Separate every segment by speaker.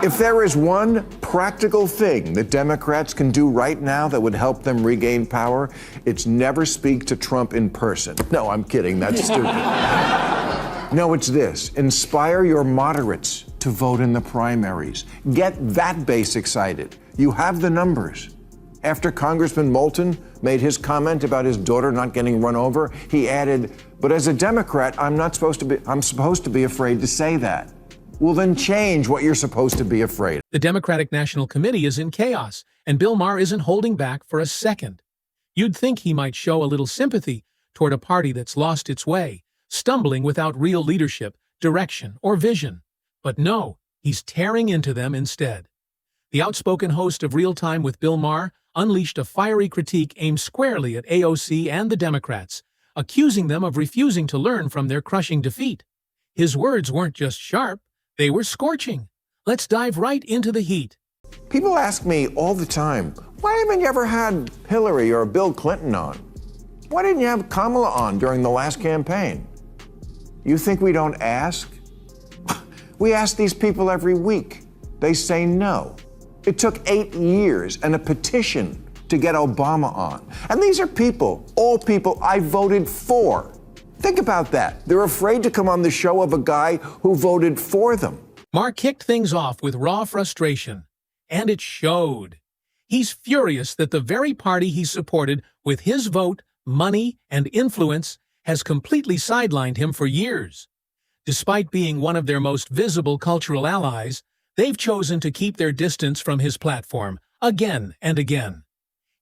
Speaker 1: If there is one practical thing that Democrats can do right now that would help them regain power, it's never speak to Trump in person. No, I'm kidding. That's stupid. No, it's this. Inspire your moderates to vote in the primaries. Get that base excited. You have the numbers. After Congressman Moulton made his comment about his daughter not getting run over, he added, "But as a Democrat, I'm supposed to be afraid to say that." Well, then change what you're supposed to be afraid of.
Speaker 2: The Democratic National Committee is in chaos, and Bill Maher isn't holding back for a second. You'd think he might show a little sympathy toward a party that's lost its way, stumbling without real leadership, direction, or vision. But no, he's tearing into them instead. The outspoken host of Real Time with Bill Maher unleashed a fiery critique aimed squarely at AOC and the Democrats, accusing them of refusing to learn from their crushing defeat. His words weren't just sharp, they were scorching. Let's dive right into the heat.
Speaker 1: People ask me all the time, why haven't you ever had Hillary or Bill Clinton on? Why didn't you have Kamala on during the last campaign? You think we don't ask? We ask these people every week. They say no. It took 8 years and a petition to get Obama on. And these are people, all people I voted for. Think about that. They're afraid to come on the show of a guy who voted for them.
Speaker 2: Maher kicked things off with raw frustration, and it showed. He's furious that the very party he supported with his vote, money, and influence has completely sidelined him for years. Despite being one of their most visible cultural allies, they've chosen to keep their distance from his platform again and again.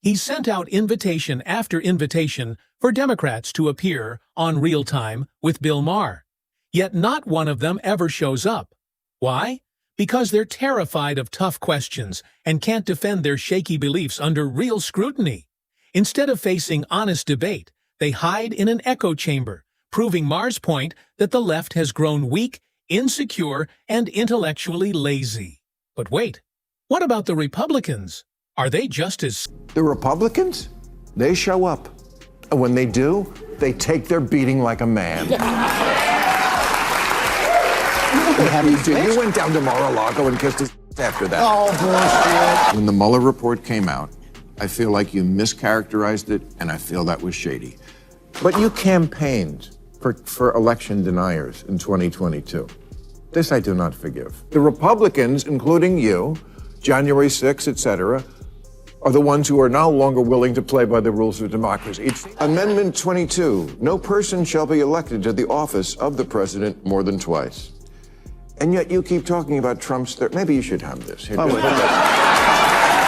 Speaker 2: He sent out invitation after invitation for Democrats to appear on Real Time with Bill Maher. Yet not one of them ever shows up. Why? Because they're terrified of tough questions and can't defend their shaky beliefs under real scrutiny. Instead of facing honest debate, they hide in an echo chamber, proving Maher's point that the left has grown weak, insecure, and intellectually lazy. But wait, what about the Republicans? Are they just as...
Speaker 1: The Republicans? They show up. And when they do, they take their beating like a man. You went down to Mar-a-Lago and kissed his after that.
Speaker 3: Oh, bullshit.
Speaker 1: When the Mueller report came out, I feel like you mischaracterized it, and I feel that was shady. But you campaigned for election deniers in 2022. This I do not forgive. The Republicans, including you, January 6th, etc., are the ones who are no longer willing to play by the rules of democracy. Amendment 22, no person shall be elected to the office of the president more than twice. And yet you keep talking about Trump's... Maybe you should have this. Here,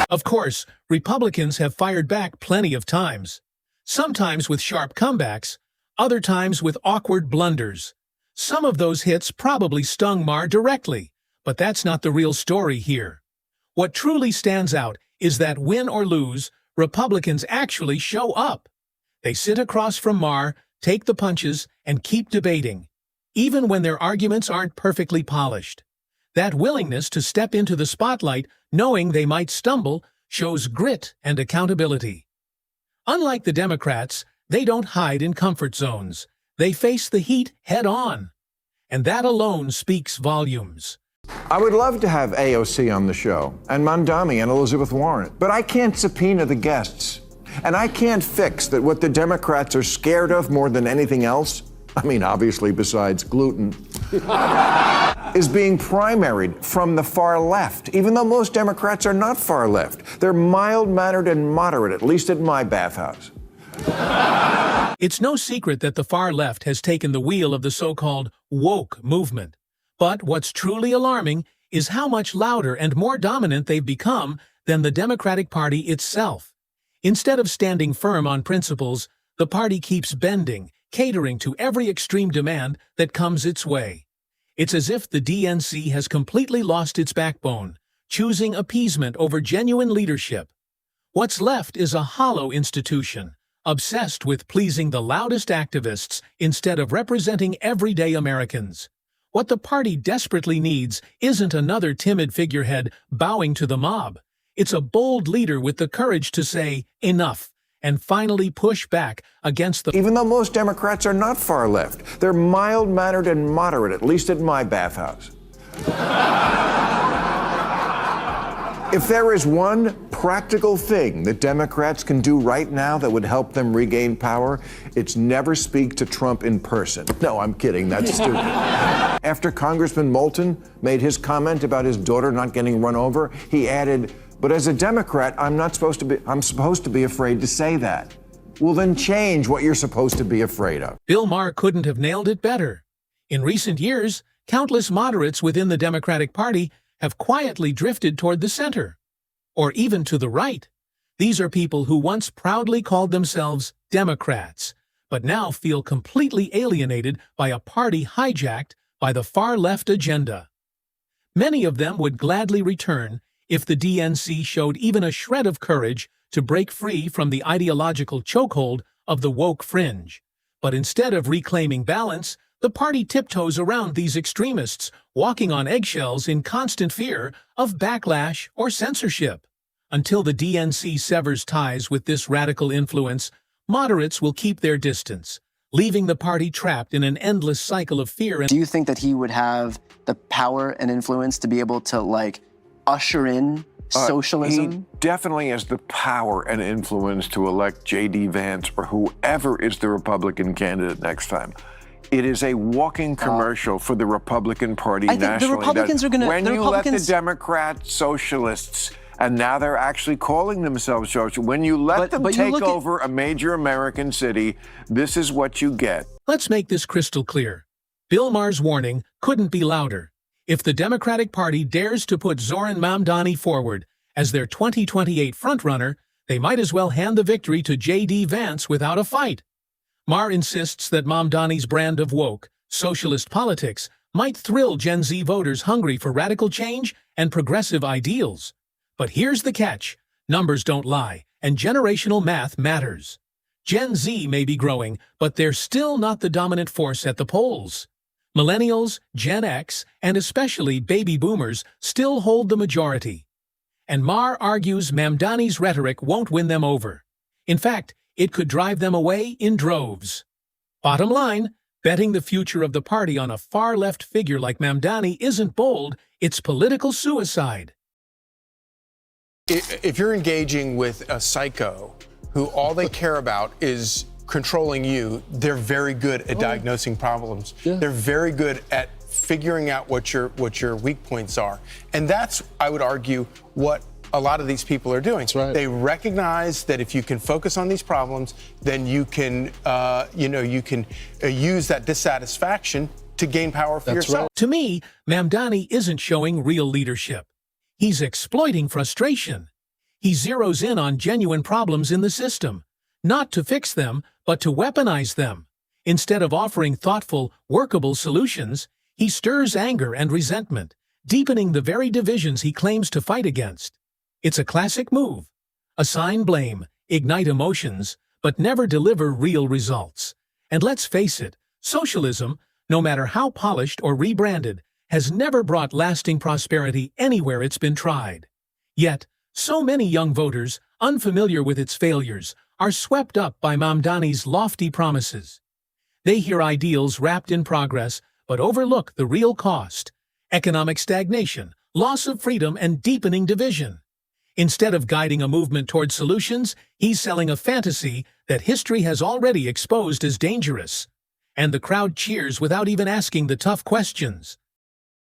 Speaker 2: Of course, Republicans have fired back plenty of times. Sometimes with sharp comebacks, other times with awkward blunders. Some of those hits probably stung Maher directly, but that's not the real story here. What truly stands out is that win or lose, Republicans actually show up. They sit across from Maher, take the punches, and keep debating, even when their arguments aren't perfectly polished. That willingness to step into the spotlight, knowing they might stumble, shows grit and accountability. Unlike the Democrats, they don't hide in comfort zones. They face the heat head-on. And that alone speaks volumes.
Speaker 1: I would love to have AOC on the show, and Mamdani and Elizabeth Warren, but I can't subpoena the guests. And I can't fix that what the Democrats are scared of more than anything else, I mean, obviously besides gluten, is being primaried from the far left, even though most Democrats are not far left. They're mild-mannered and moderate, at least at my bathhouse.
Speaker 2: It's no secret that the far left has taken the wheel of the so-called woke movement. But what's truly alarming is how much louder and more dominant they've become than the Democratic Party itself. Instead of standing firm on principles, the party keeps bending, catering to every extreme demand that comes its way. It's as if the DNC has completely lost its backbone, choosing appeasement over genuine leadership. What's left is a hollow institution, obsessed with pleasing the loudest activists instead of representing everyday Americans. What the party desperately needs isn't another timid figurehead bowing to the mob. It's a bold leader with the courage to say, enough, and finally push back against the...
Speaker 1: Even though most Democrats are not far left, they're mild-mannered and moderate, at least at my bathhouse. If there is one practical thing that Democrats can do right now that would help them regain power, it's never speak to Trump in person. No, I'm kidding. That's stupid. After Congressman Moulton made his comment about his daughter not getting run over, he added, "But as a Democrat, I'm supposed to be afraid to say that." Well, then change what you're supposed to be afraid of.
Speaker 2: Bill Maher couldn't have nailed it better. In recent years, countless moderates within the Democratic Party have quietly drifted toward the center, or even to the right. These are people who once proudly called themselves Democrats, but now feel completely alienated by a party hijacked by the far-left agenda. Many of them would gladly return if the DNC showed even a shred of courage to break free from the ideological chokehold of the woke fringe. But instead of reclaiming balance, the party tiptoes around these extremists, walking on eggshells in constant fear of backlash or censorship. Until the DNC severs ties with this radical influence, moderates will keep their distance, leaving the party trapped in an endless cycle of fear.
Speaker 3: Do you think that he would have the power and influence to be able to, usher in socialism?
Speaker 4: He definitely has the power and influence to elect J.D. Vance or whoever is the Republican candidate next time. It is a walking commercial for the Republican Party
Speaker 3: I think
Speaker 4: nationally.
Speaker 3: the Republicans are going to...
Speaker 4: When you let the Democrats, socialists, and now they're actually calling themselves socialists, when you let them take over a major American city, this is what you get.
Speaker 2: Let's make this crystal clear. Bill Maher's warning couldn't be louder. If the Democratic Party dares to put Zoran Mamdani forward as their 2028 frontrunner, they might as well hand the victory to J.D. Vance without a fight. Maher insists that Mamdani's brand of woke, socialist politics might thrill Gen Z voters hungry for radical change and progressive ideals. But here's the catch. Numbers don't lie, and generational math matters. Gen Z may be growing, but they're still not the dominant force at the polls. Millennials, Gen X, and especially baby boomers still hold the majority. And Maher argues Mamdani's rhetoric won't win them over. In fact, it could drive them away in droves. Bottom line, betting the future of the party on a far-left figure like Mamdani isn't bold, it's political suicide.
Speaker 5: If you're engaging with a psycho who all they care about is controlling you, they're very good at diagnosing problems. Yeah. They're very good at figuring out what your weak points are. And that's, I would argue, what a lot of these people are doing.
Speaker 6: That's right.
Speaker 5: They recognize that if you can focus on these problems, then you can, use that dissatisfaction to gain power for yourself.
Speaker 2: Right. To me, Mamdani isn't showing real leadership. He's exploiting frustration. He zeroes in on genuine problems in the system, not to fix them, but to weaponize them. Instead of offering thoughtful, workable solutions, he stirs anger and resentment, deepening the very divisions he claims to fight against. It's a classic move. Assign blame, ignite emotions, but never deliver real results. And let's face it, socialism, no matter how polished or rebranded, has never brought lasting prosperity anywhere it's been tried. Yet, so many young voters, unfamiliar with its failures, are swept up by Mamdani's lofty promises. They hear ideals wrapped in progress, but overlook the real cost: economic stagnation, loss of freedom, and deepening division. Instead of guiding a movement toward solutions, he's selling a fantasy that history has already exposed as dangerous. And the crowd cheers without even asking the tough questions.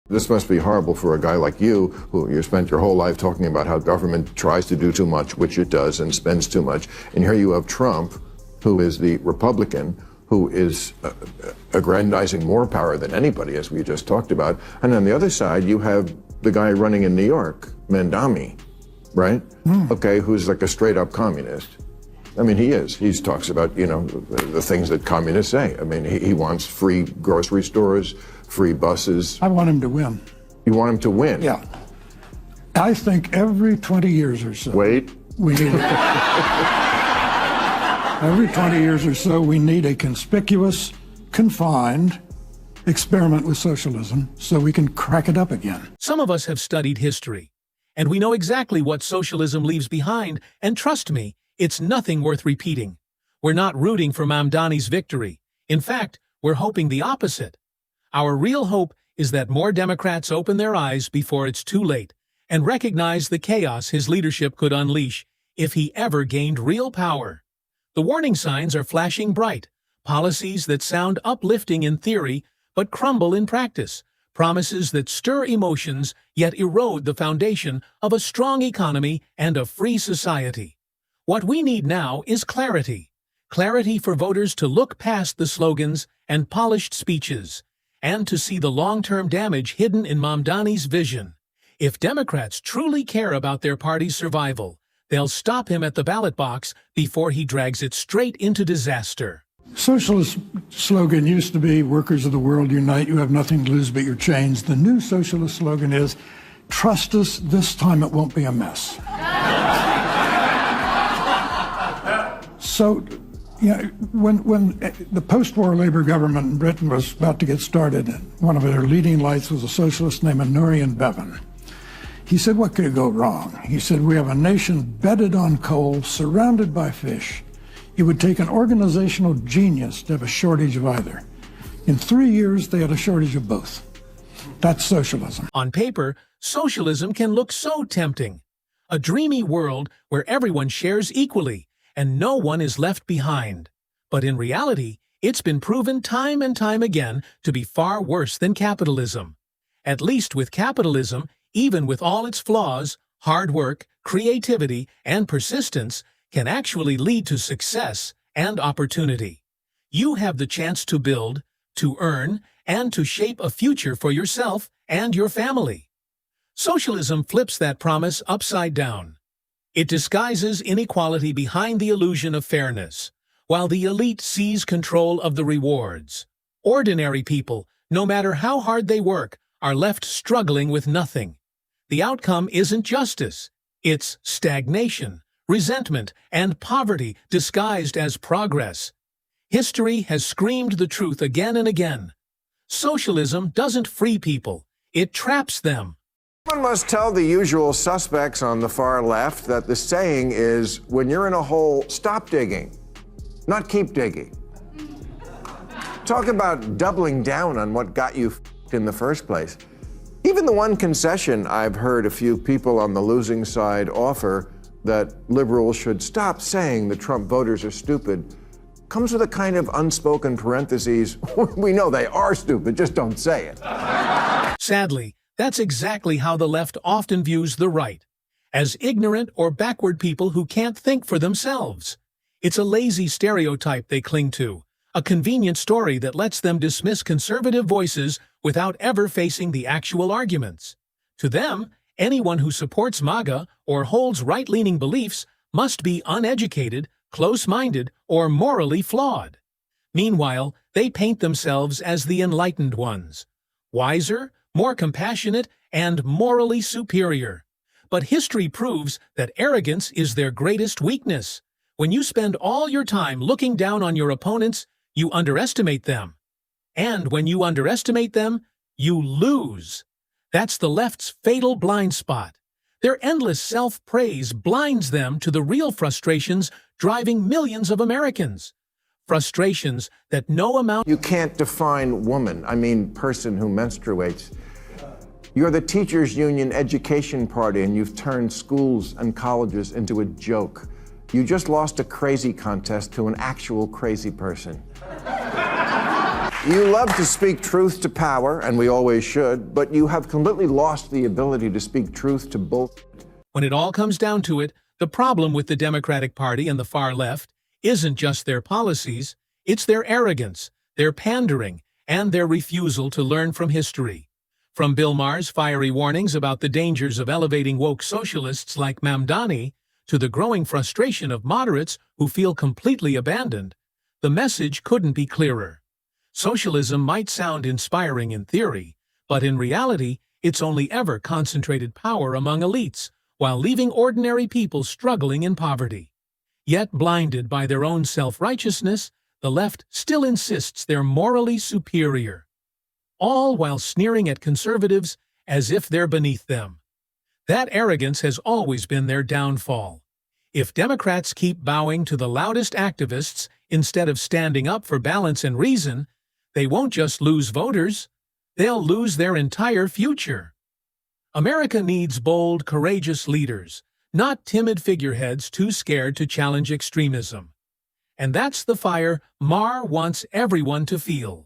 Speaker 1: This must be horrible for a guy like you, who you spent your whole life talking about how government tries to do too much, which it does, and spends too much. And here you have Trump, who is the Republican, who is aggrandizing more power than anybody, as we just talked about. And on the other side, you have the guy running in New York, Mamdani, right? Okay, who's like a straight-up communist. I mean, he is. He talks about, the things that communists say. I mean, he wants free grocery stores, free buses.
Speaker 6: I want him to win.
Speaker 1: You want him to win?
Speaker 6: Yeah. I think every 20 years or so.
Speaker 1: Wait.
Speaker 6: We need every 20 years or so, we need a conspicuous, confined experiment with socialism so we can crack it up again.
Speaker 2: Some of us have studied history, and we know exactly what socialism leaves behind, and trust me, it's nothing worth repeating. We're not rooting for Mamdani's victory. In fact, we're hoping the opposite. Our real hope is that more Democrats open their eyes before it's too late and recognize the chaos his leadership could unleash if he ever gained real power. The warning signs are flashing bright, policies that sound uplifting in theory but crumble in practice, promises that stir emotions yet erode the foundation of a strong economy and a free society. What we need now is clarity. Clarity for voters to look past the slogans and polished speeches, and to see the long-term damage hidden in Mamdani's vision. If Democrats truly care about their party's survival, they'll stop him at the ballot box before he drags it straight into disaster.
Speaker 6: Socialist slogan used to be, workers of the world unite, you have nothing to lose but your chains. The new socialist slogan is, trust us, this time it won't be a mess. So, when the post-war Labour government in Britain was about to get started, one of their leading lights was a socialist named Nurian Bevan. He said, what could go wrong? He said, we have a nation bedded on coal, surrounded by fish. It would take an organizational genius to have a shortage of either. In 3 years, they had a shortage of both. That's socialism.
Speaker 2: On paper, socialism can look so tempting. A dreamy world where everyone shares equally and no one is left behind. But in reality, it's been proven time and time again to be far worse than capitalism. At least with capitalism, even with all its flaws, hard work, creativity, and persistence can actually lead to success and opportunity. You have the chance to build, to earn, and to shape a future for yourself and your family. Socialism flips that promise upside down. It disguises inequality behind the illusion of fairness, while the elite seize control of the rewards. Ordinary people, no matter how hard they work, are left struggling with nothing. The outcome isn't justice. It's stagnation, resentment, and poverty disguised as progress. History has screamed the truth again and again. Socialism doesn't free people. It traps them.
Speaker 1: One must tell the usual suspects on the far left that the saying is, when you're in a hole, stop digging, not keep digging. Talk about doubling down on what got you in the first place. Even the one concession I've heard a few people on the losing side offer, that liberals should stop saying the Trump voters are stupid, comes with a kind of unspoken parentheses, we know they are stupid, just don't say it.
Speaker 2: Sadly, that's exactly how the left often views the right, as ignorant or backward people who can't think for themselves. It's a lazy stereotype they cling to, a convenient story that lets them dismiss conservative voices without ever facing the actual arguments. To them, anyone who supports MAGA or holds right-leaning beliefs must be uneducated, close-minded, or morally flawed. Meanwhile, they paint themselves as the enlightened ones, wiser, more compassionate, and morally superior. But history proves that arrogance is their greatest weakness. When you spend all your time looking down on your opponents, you underestimate them. And when you underestimate them, you lose. That's the left's fatal blind spot. Their endless self-praise blinds them to the real frustrations driving millions of Americans. Frustrations that no amount—
Speaker 1: You can't define woman, I mean person who menstruates. You're the teachers' union education party and you've turned schools and colleges into a joke. You just lost a crazy contest to an actual crazy person. You love to speak truth to power, and we always should, but you have completely lost the ability to speak truth to both.
Speaker 2: When it all comes down to it, the problem with the Democratic Party and the far left isn't just their policies, it's their arrogance, their pandering, and their refusal to learn from history. From Bill Maher's fiery warnings about the dangers of elevating woke socialists like Mamdani, to the growing frustration of moderates who feel completely abandoned, the message couldn't be clearer. Socialism might sound inspiring in theory, but in reality, it's only ever concentrated power among elites, while leaving ordinary people struggling in poverty. Yet, blinded by their own self-righteousness, the left still insists they're morally superior, all while sneering at conservatives as if they're beneath them. That arrogance has always been their downfall. If Democrats keep bowing to the loudest activists instead of standing up for balance and reason, they won't just lose voters, they'll lose their entire future. America needs bold, courageous leaders, not timid figureheads too scared to challenge extremism. And that's the fire Maher wants everyone to feel.